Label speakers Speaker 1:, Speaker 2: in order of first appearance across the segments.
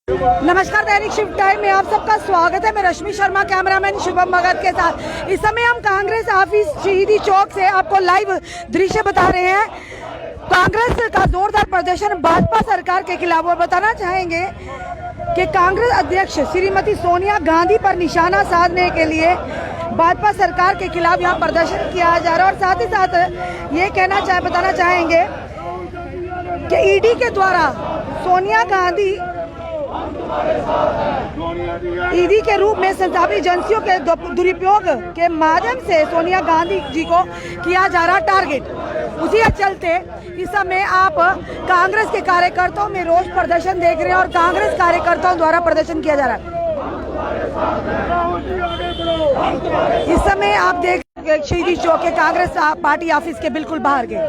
Speaker 1: नमस्कार, दैनिक shift time में आप सबका स्वागत है। मैं रश्मि शर्मा, कैमरामैन शुभम भगत के साथ। इस समय हम कांग्रेस ऑफिस शहीदी चौक से आपको लाइव दृश्य बता रहे हैं। कांग्रेस का जोरदार प्रदर्शन भाजपा सरकार के खिलाफ। और बताना चाहेंगे कि कांग्रेस अध्यक्ष श्रीमती सोनिया गांधी पर निशाना साधने के लिए भाजपा सरकार के खिलाफ यहाँ प्रदर्शन किया जा रहा है। और साथ ही साथ ये बताना चाहेंगे कि ईडी के द्वारा सोनिया गांधी ईडी के रूप में संचारी एजेंसियों के दुरुपयोग के माध्यम से सोनिया गांधी जी को किया जा रहा टारगेट। उसी के चलते इस समय आप कांग्रेस के कार्यकर्ताओं में रोष प्रदर्शन देख रहे हैं और कांग्रेस कार्यकर्ताओं द्वारा प्रदर्शन किया जा रहा है। इस समय आप देख शहीदी चौक के कांग्रेस पार्टी ऑफिस के बिल्कुल बाहर गए।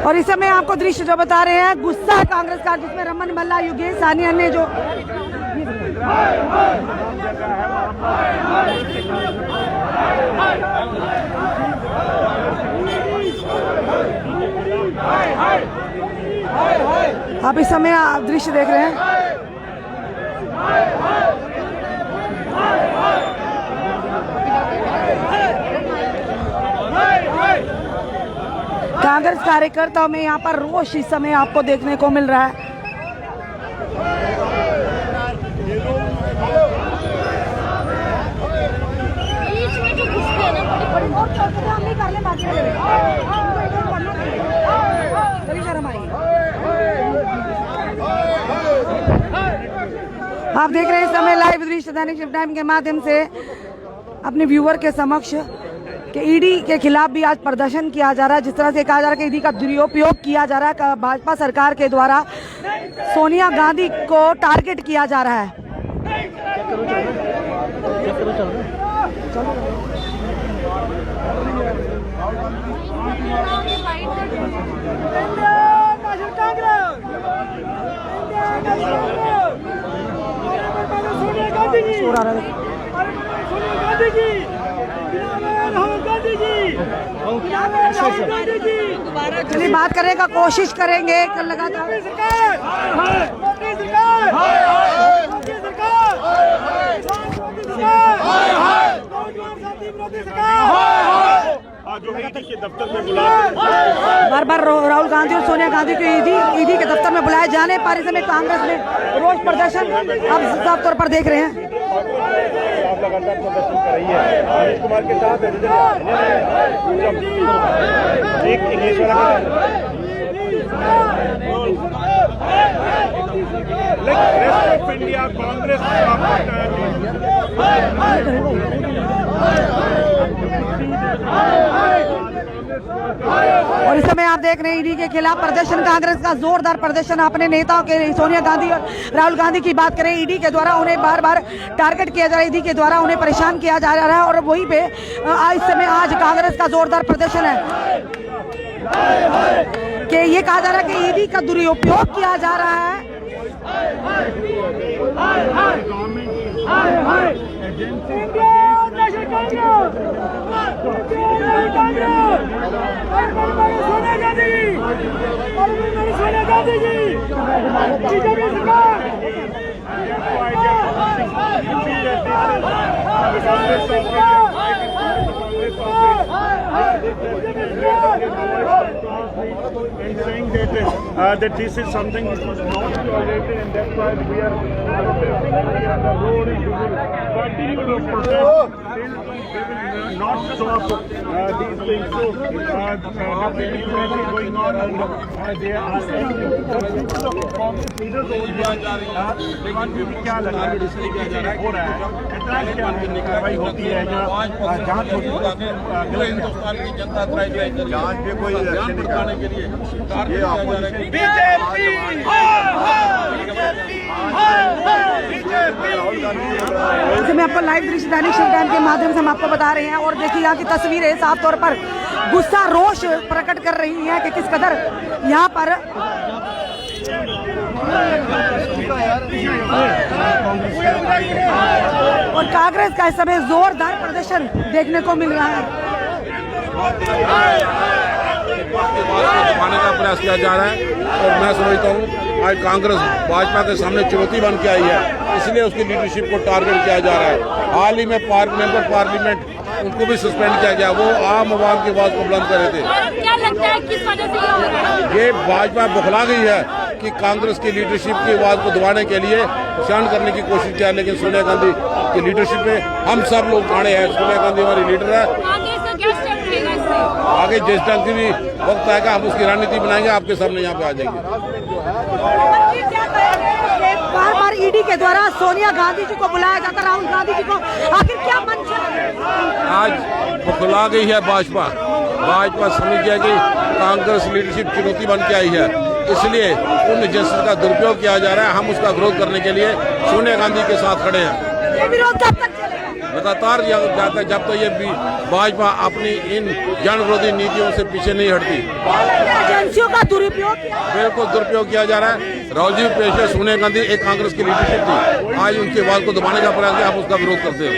Speaker 1: और इस समय आपको दृश्य जो बता रहे हैं, गुस्सा है कांग्रेस का, जिसमें रमन मल्ला, योगेश सानिया ने जो आप इस समय आप दृश्य देख रहे हैं। कांग्रेस कार्यकर्ताओं में यहाँ पर रोष इस समय आपको देखने को मिल रहा है। आप देख रहे हैं इस समय लाइव दृश्य दैनिक शिफ्ट टाइम के माध्यम से अपने व्यूअर के समक्ष कि ईडी के खिलाफ भी आज प्रदर्शन किया जा रहा है। जिस तरह से कहा जा रहा है कि ईडी का दुरुपयोग किया जा रहा है, भाजपा सरकार के द्वारा सोनिया गांधी को टारगेट किया जा रहा है। चलिए बात करने का कोशिश करेंगे लगातार। बार बार राहुल गांधी और सोनिया गांधी को ईडी के दफ्तर में बुलाए जाने पर इस समय कांग्रेस में रोष प्रदर्शन आप साफ तौर पर देख रहे हैं।
Speaker 2: लगातार प्रदर्शन कर रही है नीतीश कुमार के साथ एक English rest of India Congress
Speaker 1: और इस समय आप देख रहे हैं ईडी के खिलाफ प्रदर्शन, कांग्रेस का जोरदार प्रदर्शन। अपने नेताओं के सोनिया गांधी और राहुल गांधी की बात करें, ईडी के द्वारा उन्हें बार बार टारगेट किया जा रहा है, ईडी के द्वारा उन्हें परेशान किया जा रहा है। और वहीं पे इस समय आज कांग्रेस का जोरदार प्रदर्शन है कि ये कहा जा रहा है कि ईडी का दुरुपयोग किया जा रहा है।
Speaker 2: and saying that this is something which was not tolerated, and that's why we are on the road and we will continue to protest till we will not stop these things. So nothing is going on, and they are leaders क्या लगा हो रहा है, इतना क्या कार्रवाई होती है या जांच होती है, जांच पे कोई दिखाने के लिए
Speaker 1: मैं आपको लाइव दृश्य दैनिक शिफ्ट टाइम के माध्यम से हम आपको बता रहे हैं। और देखिए यहाँ की तस्वीरें साफ तौर पर गुस्सा रोष प्रकट कर रही है कि किस कदर यहाँ पर और कांग्रेस का इस समय जोरदार प्रदर्शन देखने को मिल रहा है।
Speaker 3: दबाने का प्रयास किया जा रहा है और मैं समझता हूँ आज कांग्रेस भाजपा के सामने चुनौती बन के आई है, इसलिए उसकी लीडरशिप को टारगेट किया जा रहा है। हाल ही में मेंबर पार्लियामेंट उनको भी सस्पेंड किया गया, वो आम आवाम की आवाज को बुलंद कर रहे थे।
Speaker 4: क्या लगता है किस वजह से ये हो रहा है?
Speaker 3: ये भाजपा बौखला गई है कि कांग्रेस की लीडरशिप की आवाज को दबाने के लिए शांत करने की कोशिश किया, लेकिन सोनिया गांधी की लीडरशिप में हम सब लोग खड़े हैं। सोनिया गांधी हमारी लीडर है।
Speaker 4: आगे से क्या स्टेप रहेगा इससे?
Speaker 3: आगे जिस ढंग की भी वक्त आएगा हम उसकी रणनीति बनाएंगे, आपके सामने यहाँ पे आ जाएंगे।
Speaker 1: बार बार ईडी के द्वारा सोनिया गांधी जी को बुलाया जाता, राहुल गांधी जी को, आखिर क्या मंशा है?
Speaker 3: आज बौखला गई है भाजपा समझ गया कि कांग्रेस लीडरशिप चुनौती बन के आई है, इसलिए उन एजेंसी का दुरुपयोग किया जा रहा है। हम उसका विरोध करने के लिए सोनिया गांधी के साथ खड़े हैं।
Speaker 1: ये विरोध कब तक चलेगा?
Speaker 3: लगातार जाता जब तो ये भाजपा अपनी इन जन विरोधी नीतियों से पीछे नहीं हटती।
Speaker 1: एजेंसियों का दुरुपयोग
Speaker 3: बिल्कुल दुरुपयोग किया जा रहा है। राहुल जी पेश है, सोनिया गांधी एक कांग्रेस की लीडरशिप थी, आज उनकी आवाज को दबाने का प्रयास किया, हम उसका विरोध करते हैं।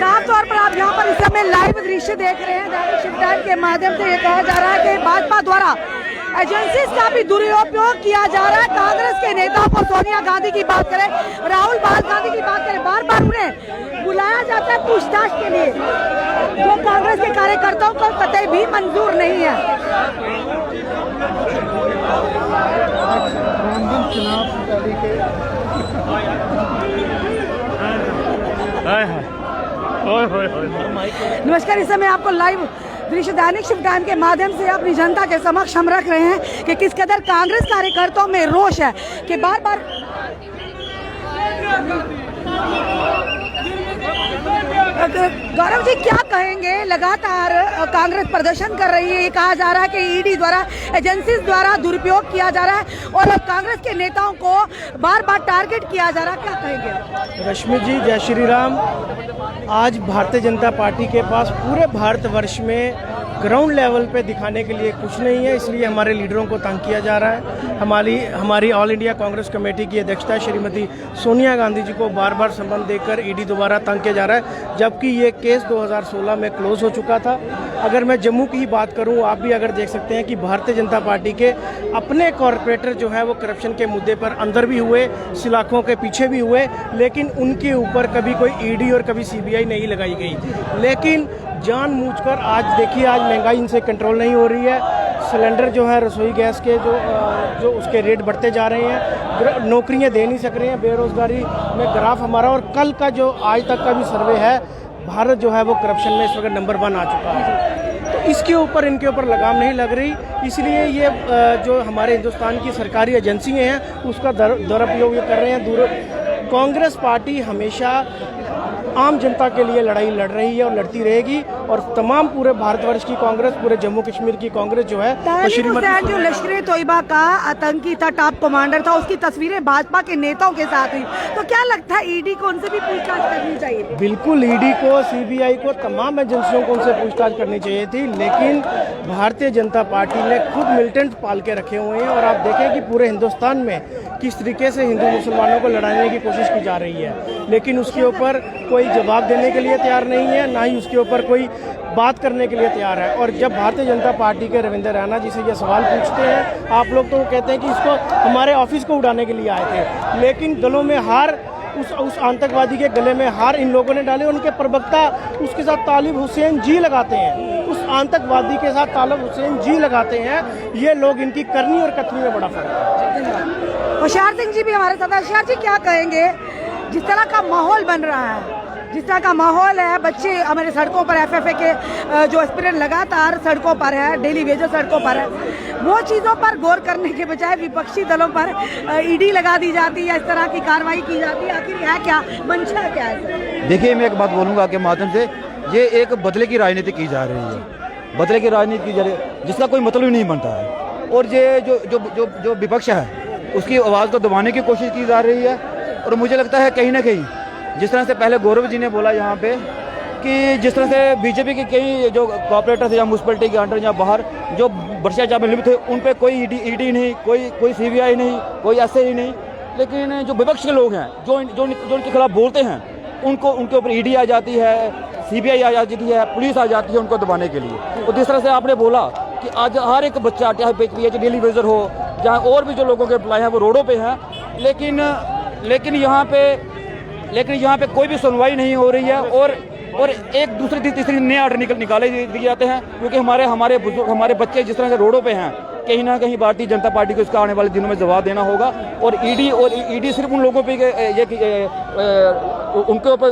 Speaker 1: साफ तौर पर आप यहाँ पर इस समय लाइव दृश्य देख रहे हैं। दैनिक शिफ्ट टाइम के माध्यम से ये कहा जा रहा है कि भाजपा द्वारा एजेंसीज का भी दुरुपयोग किया जा रहा है। कांग्रेस के नेताओं को सोनिया गांधी की बात करें, राहुल गांधी की बात करें, बार बार उन्हें बुलाया जाता है पूछताछ के लिए, जो कांग्रेस के कार्यकर्ताओं को कतई भी मंजूर नहीं है। नमस्कार, इस समय आपको लाइव दृश्य दैनिक शिफ्ट टाइम के माध्यम से अपनी जनता के समक्ष हम रख रहे हैं कि किस कदर कांग्रेस कार्यकर्ताओं में रोष है कि बार बार गौरव जी क्या कहेंगे? लगातार कांग्रेस प्रदर्शन कर रही है, ये कहा जा रहा है कि ईडी द्वारा एजेंसीज द्वारा दुरुपयोग किया जा रहा है और कांग्रेस के नेताओं को बार बार टारगेट किया जा रहा है, क्या कहेंगे?
Speaker 5: रश्मि जी, जय श्री राम। आज भारतीय जनता पार्टी के पास पूरे भारतवर्ष में ग्राउंड लेवल पे दिखाने के लिए कुछ नहीं है, इसलिए हमारे लीडरों को तंग किया जा रहा है। हमारी ऑल इंडिया कांग्रेस कमेटी की अध्यक्षता श्रीमती सोनिया गांधी जी को बार बार संबंध देकर ईडी दोबारा तंग किया जा रहा है, जबकि ये केस 2016 में क्लोज हो चुका था। अगर मैं जम्मू की ही बात करूं, आप भी अगर देख सकते हैं कि भारतीय जनता पार्टी के अपने कॉरपोरेटर जो है वो करप्शन के मुद्दे पर अंदर भी हुए, सलाखों के पीछे भी हुए, लेकिन उनके ऊपर कभी कोई ईडी और कभी सीबीआई नहीं लगाई गई। लेकिन जानबूझकर आज देखिए, आज महंगाई इनसे कंट्रोल नहीं हो रही है। सिलेंडर जो है रसोई गैस के जो उसके रेट बढ़ते जा रहे हैं, नौकरियां दे नहीं सक रहे हैं, बेरोजगारी में ग्राफ हमारा, और कल का जो आज तक का भी सर्वे है, भारत जो है वो करप्शन में इस वक्त नंबर 1 आ चुका है। तो इसके ऊपर इनके ऊपर लगाम नहीं लग रही, इसलिए ये जो हमारे हिंदुस्तान की सरकारी एजेंसियाँ हैं उसका दुरुपयोग कर रहे हैं। कांग्रेस पार्टी हमेशा आम जनता के लिए लड़ाई लड़ रही है और लड़ती रहेगी, और तमाम पूरे भारतवर्ष की कांग्रेस, पूरे जम्मू कश्मीर की कांग्रेस जो है,
Speaker 1: जो लश्कर तोयबा का आतंकी था, टॉप कमांडर था, उसकी तस्वीरें भाजपा के नेताओं के साथ हुई, तो क्या लगता है ईडी को उनसे भी पूछताछ करनी चाहिए?
Speaker 5: बिल्कुल, ईडी को, सीबीआई को, तमाम एजेंसियों को उनसे पूछताछ करनी चाहिए थी, लेकिन भारतीय जनता पार्टी ने खुद मिलिटेंट पाल के रखे हुए हैं। और आप देखें कि पूरे हिंदुस्तान में किस तरीके से हिंदू मुसलमानों को लड़ाने की कोशिश की जा रही है, लेकिन उसके ऊपर कोई जवाब देने के लिए तैयार नहीं है, ना ही उसके ऊपर कोई बात करने के लिए तैयार है। और जब भारतीय जनता पार्टी के रविंद्र रैना जी से ये सवाल पूछते हैं आप लोग, तो वो कहते हैं कि इसको हमारे ऑफिस को उड़ाने के लिए आए थे, लेकिन गलों में हार, उस आतंकवादी के गले में हार इन लोगों ने डाले। उनके प्रवक्ता उसके साथ तालिब हुसैन जी लगाते हैं, उस आतंकवादी के साथ तालिब हुसैन जी लगाते हैं। ये लोग, इनकी करनी और कथनी में बड़ा फर्क है।
Speaker 1: होशियार सिंह जी भी हमारे साथ। होशियार जी क्या कहेंगे, जिस तरह का माहौल बन रहा है, जिस तरह का माहौल है, बच्चे हमारे सड़कों पर एफएफए के जो एस्पिरेंट लगातार सड़कों पर है, डेली वेजेस सड़कों पर है, वो चीज़ों पर गौर करने के बजाय विपक्षी दलों पर ईडी लगा दी जाती है, इस तरह की कार्रवाई की जाती है, आखिर है क्या मंशा क्या है?
Speaker 6: देखिए, मैं एक बात बोलूँगा आपके माध्यम से, ये एक बदले की राजनीति की जा रही है, बदले की राजनीति की जा रही है जिसका कोई मतलब ही नहीं बनता है, और ये जो विपक्ष है उसकी आवाज़ को दबाने की कोशिश की जा रही है। और मुझे लगता है कहीं ना कहीं, जिस तरह से पहले गौरव जी ने बोला यहाँ पे कि जिस तरह से बीजेपी के कई जो कॉर्पोरेटर थे या म्यूनसिपलिटी के अंडर या बाहर जो भ्रष्टाचार में लिप्त थे, उन पे कोई ईडी नहीं, कोई सीबीआई नहीं, कोई ऐसे ही नहीं, लेकिन जो विपक्ष के लोग हैं जो उनके खिलाफ बोलते हैं, उनके ऊपर ईडी आ जाती है, CBI आ जाती है, पुलिस आ जाती है उनको दबाने के लिए। तो जिस तरह से आपने बोला कि आज हर एक बच्चा चाहे PH डेली वेजर हो, जहाँ और भी जो लोगों के एम्प्लॉय हैं वो रोडों पे हैं, लेकिन यहाँ पे कोई भी सुनवाई नहीं हो रही है और एक दूसरे तीसरी नए ऑर्डर निकाले दिए जाते हैं, क्योंकि हमारे बुजुर्ग, हमारे बच्चे जिस तरह से रोडों पे हैं, कहीं ना कहीं भारतीय जनता पार्टी को इसका आने वाले दिनों में जवाब देना होगा। और ईडी सिर्फ उन लोगों पे उनके ऊपर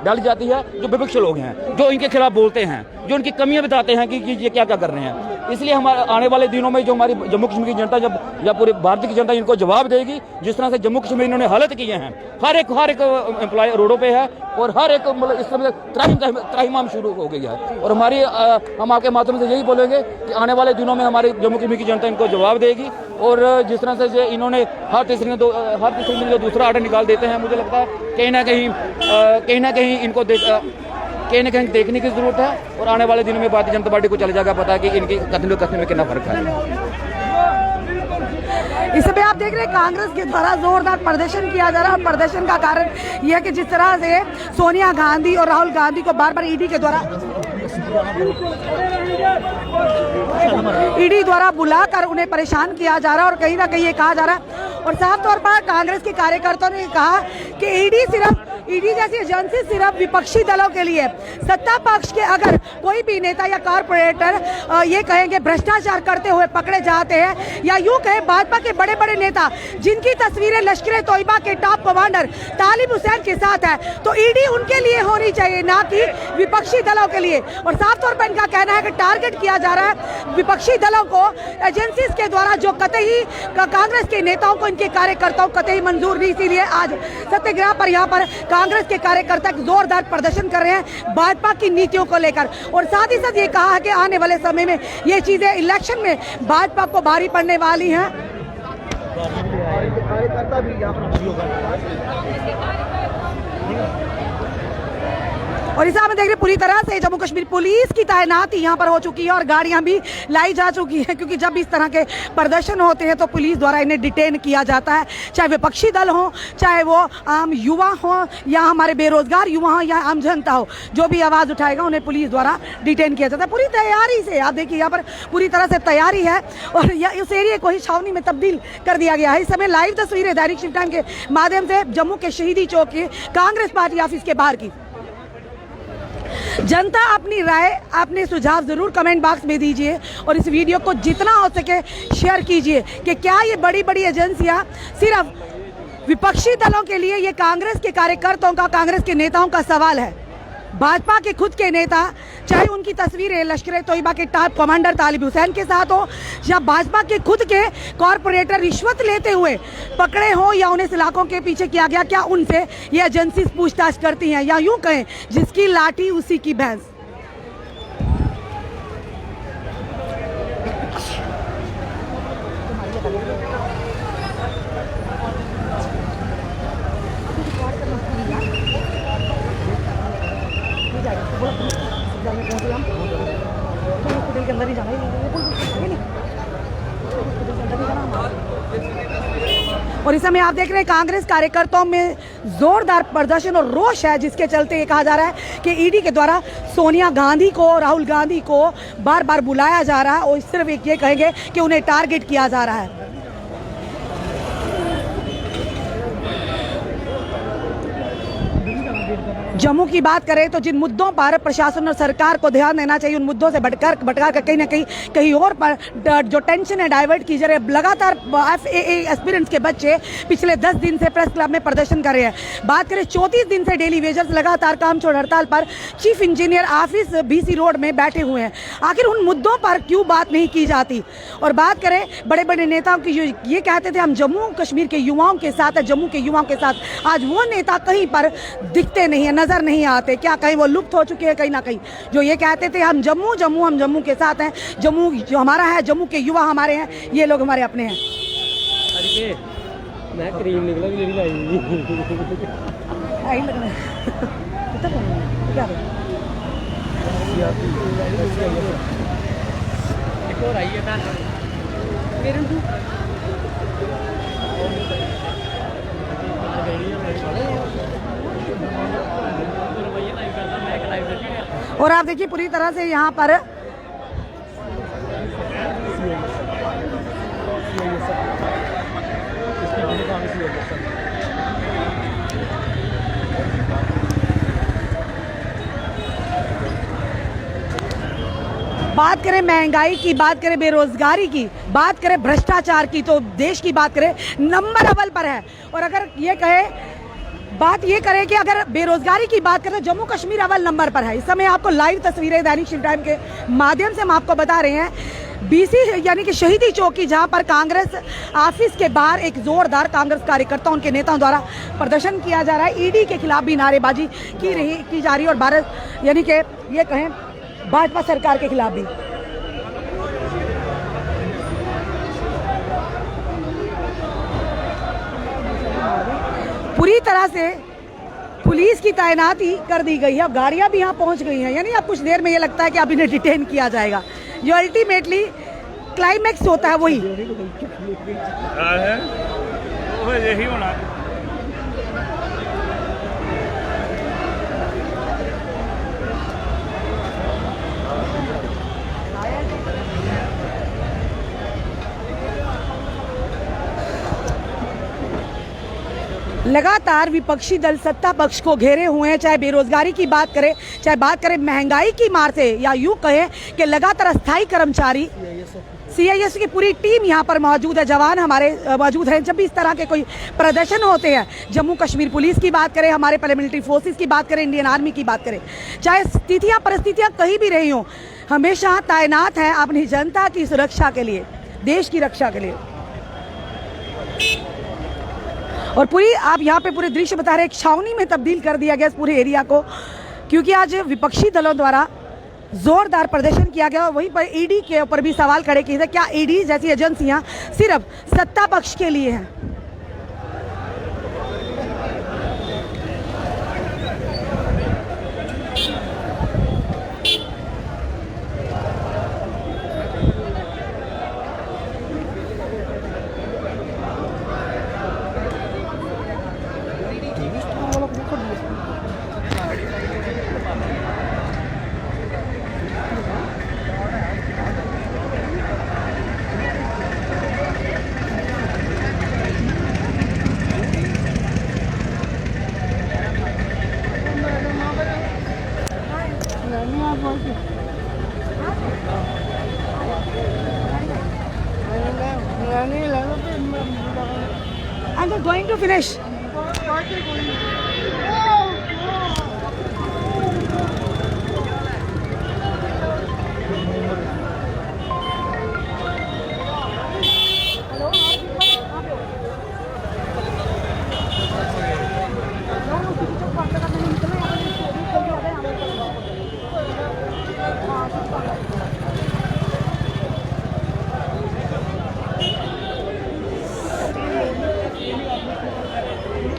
Speaker 6: डाली जाती है जो विपक्ष लोग हैं, जो इनके खिलाफ बोलते हैं, जो उनकी कमियां बताते हैं कि ये क्या क्या कर रहे हैं। इसलिए हमारे आने वाले दिनों में जो हमारी जम्मू कश्मीर की जनता या पूरे भारत की जनता इनको जवाब देगी, जिस तरह से जम्मू कश्मीर इन्होंने हालत किए हैं, हर एक एम्प्लॉय रोडों पे है और हर एक मतलब इस तरह त्राहिमाम शुरू हो गई है। और हम आपके माध्यम से यही बोलेंगे कि आने वाले दिनों में हमारी जम्मू कश्मीर की जनता इनको जवाब देगी। और जिस तरह से इन्होंने हर तीसरे दिन जो दूसरा ऑर्डर निकाल देते हैं, मुझे लगता है कहीं ना कहीं इनको देखने की जरूरत है। और आने वाले दिनों में भारतीय जनता पार्टी को चले जाएगा पता है कि इनकी कथन में कितना फर्क है।
Speaker 1: इस समय आप देख रहे हैं कांग्रेस के द्वारा जोरदार प्रदर्शन किया जा रहा है। और प्रदर्शन का कारण यह है कि जिस तरह से सोनिया गांधी और राहुल गांधी को बार बार ईडी द्वारा बुलाकर उन्हें परेशान किया जा रहा है। और कहीं ना कहीं ये कहा जा रहा है और साफ तौर पर कांग्रेस के कार्यकर्ताओं ने कहा कि ईडी जैसी एजेंसी सिर्फ विपक्षी दलों के लिए, सत्ता पक्ष के अगर कोई भी नेता या कारपोरेटर ये कहेंगे भ्रष्टाचार करते हुए पकड़े जाते हैं, या यूं कहे भाजपा के बड़े बड़े नेता जिनकी तस्वीरें लश्कर तोयबा के टॉप कमांडर तालिब हुसैन के साथ है, तो ईडी उनके लिए होनी चाहिए, ना कि विपक्षी दलों के लिए। और साफ तौर पर इनका कहना है कि टारगेट किया जा रहा है विपक्षी दलों को एजेंसीज के द्वारा, जो कतई कांग्रेस के नेताओं को, इनके कार्यकर्ताओं को कतई मंजूर नहीं। इसीलिए आज सत्याग्रह पर यहाँ पर कांग्रेस के कार्यकर्ता जोरदार प्रदर्शन कर रहे हैं भाजपा की नीतियों को लेकर। और साथ ही साथ ये कहा है कि आने वाले समय में ये चीजें इलेक्शन में भाजपा को भारी पड़ने वाली हैं। और इस में देख रहे पूरी तरह से जम्मू कश्मीर पुलिस की तैनाती यहाँ पर हो चुकी है और गाड़ियां भी लाई जा चुकी हैं, क्योंकि जब इस तरह के प्रदर्शन होते हैं तो पुलिस द्वारा इन्हें डिटेन किया जाता है, चाहे विपक्षी दल हो, चाहे वो आम युवा हो या हमारे बेरोजगार युवा हो या आम जनता हो, जो भी आवाज़ उठाएगा उन्हें पुलिस द्वारा डिटेन किया जाता है पूरी तैयारी से। आप देखिए यहाँ पर पूरी तरह से तैयारी है और इस एरिया को ही छावनी में तब्दील कर दिया गया है। इस समय लाइव तस्वीरें दैनिक शिव टाइम के माध्यम से जम्मू के शहीदी चौक के कांग्रेस पार्टी ऑफिस के बाहर की। जनता अपनी राय, अपने सुझाव जरूर कमेंट बॉक्स में दीजिए और इस वीडियो को जितना हो सके शेयर कीजिए कि क्या ये बड़ी बड़ी एजेंसियां सिर्फ विपक्षी दलों के लिए, ये कांग्रेस के कार्यकर्ताओं का, कांग्रेस के नेताओं का सवाल है। भाजपा के खुद के नेता, चाहे उनकी तस्वीरें लश्कर तोयबा के टॉप कमांडर तालिब हुसैन के साथ हो, या भाजपा के खुद के कॉरपोरेटर रिश्वत लेते हुए पकड़े हो या उन्हें सलाखों के पीछे किया गया, क्या उनसे ये एजेंसी पूछताछ करती हैं, या यूं कहें जिसकी लाठी उसी की भैंस। और इस समय आप देख रहे हैं कांग्रेस कार्यकर्ताओं में जोरदार प्रदर्शन और रोष है, जिसके चलते ये कहा जा रहा है कि ईडी के द्वारा सोनिया गांधी को, राहुल गांधी को बार बार बुलाया जा रहा है और सिर्फ एक ये कहेंगे कि उन्हें टारगेट किया जा रहा है। जम्मू की बात करें तो जिन मुद्दों पर प्रशासन और सरकार को ध्यान देना चाहिए, उन मुद्दों से भटका कर कहीं ना कहीं और पर जो टेंशन है डाइवर्ट की जा रही है। लगातार FAA एस्पिरेंट्स के बच्चे पिछले 10 दिन से प्रेस क्लब में प्रदर्शन कर रहे हैं। बात करें 34 दिन से डेली वेजर्स लगातार काम छोड़ हड़ताल पर chief engineer office BC road में बैठे हुए हैं। आखिर उन मुद्दों पर क्यों बात नहीं की जाती। और बात करें बड़े बड़े नेताओं की, जो ये कहते थे हम जम्मू कश्मीर के युवाओं के साथ है, जम्मू के युवाओं के साथ, आज वो नेता कहीं पर दिखते नहीं है, नजर नहीं आते। क्या कहीं वो लुप्त हो चुके हैं कहीं ना कहीं। जो ये कहते थे हम जम्मू के साथ हैं, जम्मू जो हमारा है, जम्मू के युवा हमारे हैं, ये लोग हमारे अपने हैं।
Speaker 5: मैं क्रीम निकला भी नहीं लाई
Speaker 1: लगना क्या
Speaker 5: एक और आई है
Speaker 1: और आप देखिए पूरी तरह से यहाँ पर बात करें महंगाई की, बात करें बेरोजगारी की, बात करें भ्रष्टाचार की, तो देश की बात करें नंबर अव्वल पर है। और अगर ये बात ये करें कि अगर बेरोजगारी की बात करें तो जम्मू कश्मीर अव्वल नंबर पर है। इस समय आपको लाइव तस्वीरें दैनिक शिव टाइम के माध्यम से हम आपको बता रहे हैं बीसी यानी कि शहीदी चौक की, जहां पर कांग्रेस ऑफिस के बाहर एक जोरदार कांग्रेस कार्यकर्ताओं उनके नेताओं द्वारा प्रदर्शन किया जा रहा है। ईडी के खिलाफ भी नारेबाजी की जा रही है और भारत यानी कि ये कहें भाजपा सरकार के खिलाफ भी। पूरी तरह से पुलिस की तैनाती कर दी गई है। अब गाड़ियां भी यहां पहुंच गई हैं, यानी अब कुछ देर में ये लगता है कि अब इन्हें डिटेन किया जाएगा। जो अल्टीमेटली क्लाइमैक्स होता है वही
Speaker 2: यही होना।
Speaker 1: लगातार विपक्षी दल सत्ता पक्ष को घेरे हुए हैं, चाहे बेरोजगारी की बात करें, चाहे बात करें महंगाई की मार से, या यूं कहें कि लगातार अस्थायी कर्मचारी CIS की पूरी टीम यहाँ पर मौजूद है, जवान हमारे मौजूद हैं। जब भी इस तरह के कोई प्रदर्शन होते हैं, जम्मू कश्मीर पुलिस की बात करें, हमारे पैरामिलिट्री फोर्सेस की बात करें, इंडियन आर्मी की बात करें, चाहे स्थितियाँ परिस्थितियाँ कहीं भी रही हों, हमेशा तैनात है अपनी जनता की सुरक्षा के लिए, देश की रक्षा के लिए। और पूरी आप यहाँ पे पूरे दृश्य बता रहे हैं, एक छावनी में तब्दील कर दिया गया इस पूरे एरिया को, क्योंकि आज विपक्षी दलों द्वारा जोरदार प्रदर्शन किया गया। और वहीं पर ईडी के ऊपर भी सवाल खड़े किए थे, क्या ईडी जैसी एजेंसियां सिर्फ सत्ता पक्ष के लिए हैं? And they're going to finish.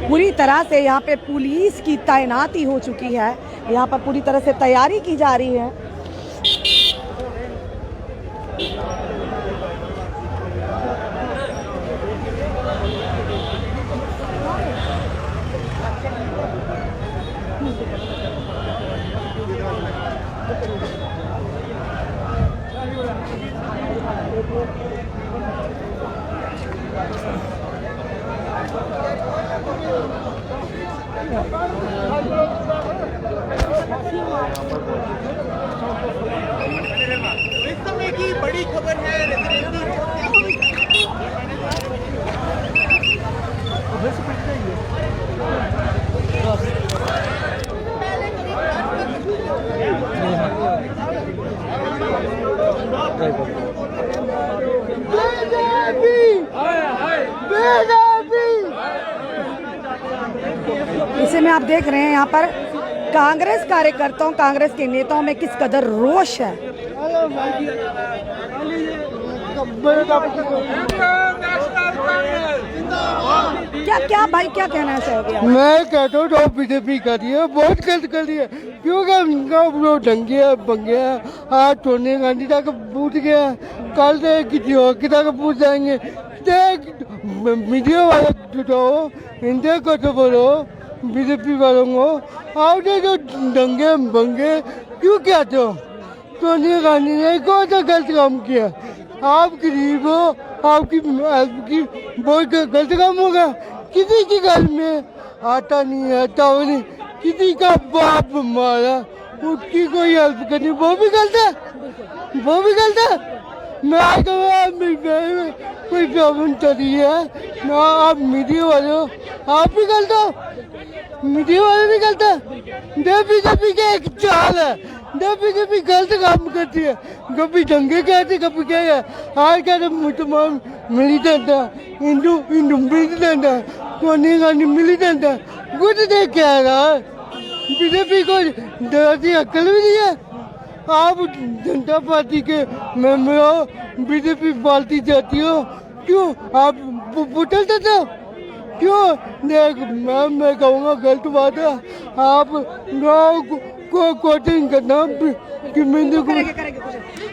Speaker 1: पूरी तरह से यहाँ पे पुलिस की तैनाती हो चुकी है, यहाँ पर पूरी तरह से तैयारी की जा रही है।
Speaker 7: इस समय की बड़ी खबर है।
Speaker 1: इसे में आप देख रहे हैं यहाँ पर कांग्रेस कार्यकर्ताओं, कांग्रेस के नेताओं में किस कदर रोष है। क्या क्या भाई क्या कहना चाहोगे आप?
Speaker 8: मैं कहता हूँ जो बीजेपी कर रही है बहुत गलत कर रही है, क्योंकि उनका वो ढंगे बंगे आज सोनिया गांधी तक पूछ गया, कल से किसी और की तक पूछ जाएंगे। मीडिया वाले जुटाओ, इनसे कुछ बोलो बीजेपी वालों को, आज जो दंगे बंगे क्यों कहते हो? सोनिया गांधी ने कौन सा गलत काम किया? आप गरीब हो, आपकी हेल्प की बहुत गलत काम होगा। किसी की घर में आटा नहीं है, चावल नहीं, किसी का बाप मारा, उसकी कोई हेल्प करनी वो भी गलत है, वो भी गलत है। मैं कोई प्रॉब्लम चल रही है ना, आप मीडिया वाले हो, आप भी गलत हो, मीडिया वाले भी गलत है। बीजेपी का एक चाल है, बीजेपी गलत काम करती है, कभी दंगे कहते, कभी क्या है, आज कहते मुसलमान मिलिटेंट है, हिंदू मिलिटेंट है, सोनिया गांधी मिलिटेंट है, कुछ नहीं कह रहा है। बीजेपी को डरती अक्ल भी नहीं है। आप जनता पार्टी के मेंबर हो, बीजेपी पार्टी जाती हो, क्यों आप बुटल देते हो? क्यों? देख मैं कहूँगा गलत बात है। आप गाँव को कोचिंग करना कि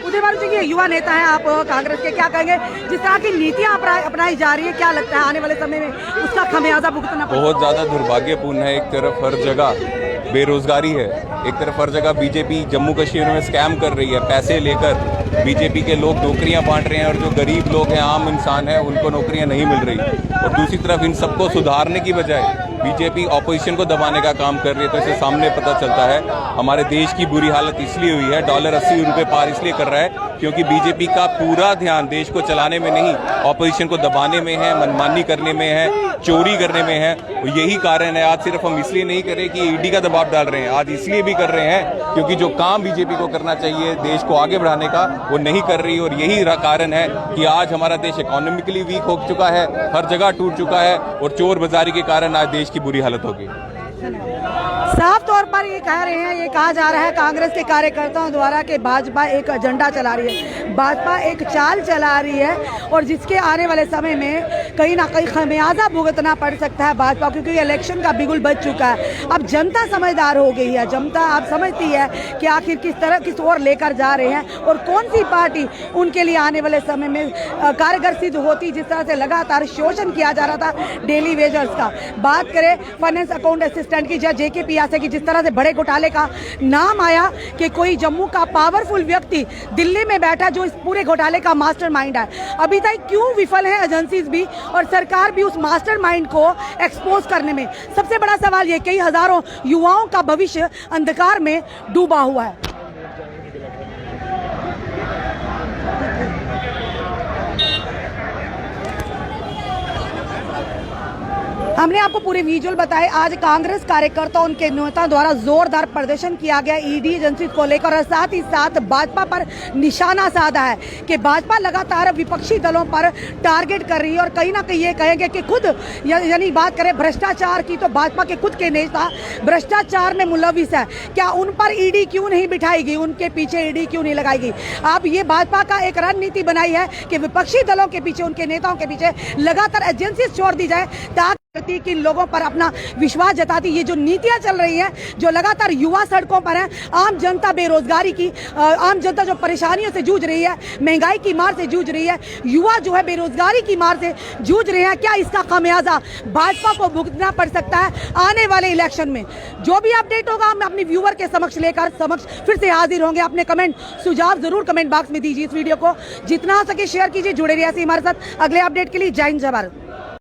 Speaker 1: उदय बारू जी, ये युवा नेता हैं आप कांग्रेस के, क्या कहेंगे जिस तरह की नीतियां अपनाई जा रही है, क्या लगता है आने वाले समय में उसका खमियाजा भुगतना पड़ेगा?
Speaker 9: बहुत ज़्यादा दुर्भाग्यपूर्ण है। एक तरफ हर जगह बेरोजगारी है, एक तरफ हर जगह बीजेपी जम्मू कश्मीर में स्कैम कर रही है, पैसे लेकर बीजेपी के लोग नौकरियां बांट रहे हैं और जो गरीब लोग हैं, आम इंसान हैं, उनको नौकरियां नहीं मिल रही। और दूसरी तरफ इन सबको सुधारने की बजाय बीजेपी ऑपोजिशन को दबाने का काम कर रही है। तो इससे सामने पता चलता है हमारे देश की बुरी हालत इसलिए हुई है, डॉलर 80 रुपये पार इसलिए कर रहा है क्योंकि बीजेपी का पूरा ध्यान देश को चलाने में नहीं, ऑपोजिशन को दबाने में है, मनमानी करने में है, चोरी करने में है। यही कारण है। आज सिर्फ हम इसलिए नहीं कर रहे कि ईडी का दबाव डाल रहे हैं, आज इसलिए भी कर रहे हैं क्योंकि जो काम बीजेपी को करना चाहिए देश को आगे बढ़ाने का, वो नहीं कर रही। और यही कारण है कि आज हमारा देश इकोनॉमिकली वीक हो चुका है, हर जगह टूट चुका है और चोर बाजारी के कारण आज देश की बुरी हालत होगी।
Speaker 1: साफ तौर पर ये कह रहे हैं, ये कहा जा रहा है कांग्रेस के कार्यकर्ताओं द्वारा कि भाजपा एक एजेंडा चला रही है, भाजपा एक चाल चला रही है और जिसके आने वाले समय में कहीं ना कहीं खमियाजा भुगतना पड़ सकता है भाजपा, क्योंकि इलेक्शन का बिगुल बज चुका है। अब जनता समझदार हो गई है, जनता अब समझती है कि आखिर किस ओर लेकर जा रहे हैं और कौन सी पार्टी उनके लिए आने वाले समय में कारगर सिद्ध होती। जिस तरह से लगातार शोषण किया जा रहा था डेली वेजर्स का, बात करें फाइनेंस अकाउंट असिस्टेंट की, JK पियासे की, जिस तरह से बड़े घोटाले का नाम आया कि कोई जम्मू का पावरफुल व्यक्ति दिल्ली में बैठा जो इस पूरे घोटाले का मास्टरमाइंड है। अभी तक क्यों विफल है एजेंसीज भी और सरकार भी उस मास्टरमाइंड को एक्सपोज करने में? सबसे बड़ा सवाल ये, कई हजारों युवाओं का भविष्य अंधकार में डूबा हुआ है। हमने आपको पूरे विजुअल बताए। आज कांग्रेस कार्यकर्ता उनके नेताओं द्वारा जोरदार प्रदर्शन किया गया ईडी एजेंसी को लेकर और साथ ही साथ भाजपा पर निशाना साधा है कि भाजपा लगातार विपक्षी दलों पर टारगेट कर रही है और कहीं ना कहीं ये कहेंगे कि खुद यानी बात करें भ्रष्टाचार की तो भाजपा के खुद के नेता भ्रष्टाचार में मुलविस है। क्या उन पर ईडी क्यों नहीं बिठाएगी, उनके पीछे ईडी क्यों नहीं लगाएगी? अब ये भाजपा का एक रणनीति बनाई है कि विपक्षी दलों के पीछे, उनके नेताओं के पीछे लगातार एजेंसी छोड़ दी जाए ताकि कि लोगों पर अपना विश्वास जताती। ये जो नीतियां चल रही हैं, जो लगातार युवा सड़कों पर है, आम जनता बेरोजगारी की, आम जनता जो परेशानियों से जूझ रही है, महंगाई की मार से जूझ रही है, युवा जो है बेरोजगारी की मार से जूझ रहे हैं, क्या इसका खामियाजा भाजपा को भुगतना पड़ सकता है आने वाले इलेक्शन में? जो भी अपडेट होगा हम अपने व्यूअर के समक्ष फिर से हाजिर होंगे। अपने कमेंट सुझाव जरूर कमेंट बॉक्स में दीजिए। इस वीडियो को जितना हो सके शेयर कीजिए, जुड़े रहिए हमारे साथ। अगले अपडेट के लिए जय हिंद जय भारत।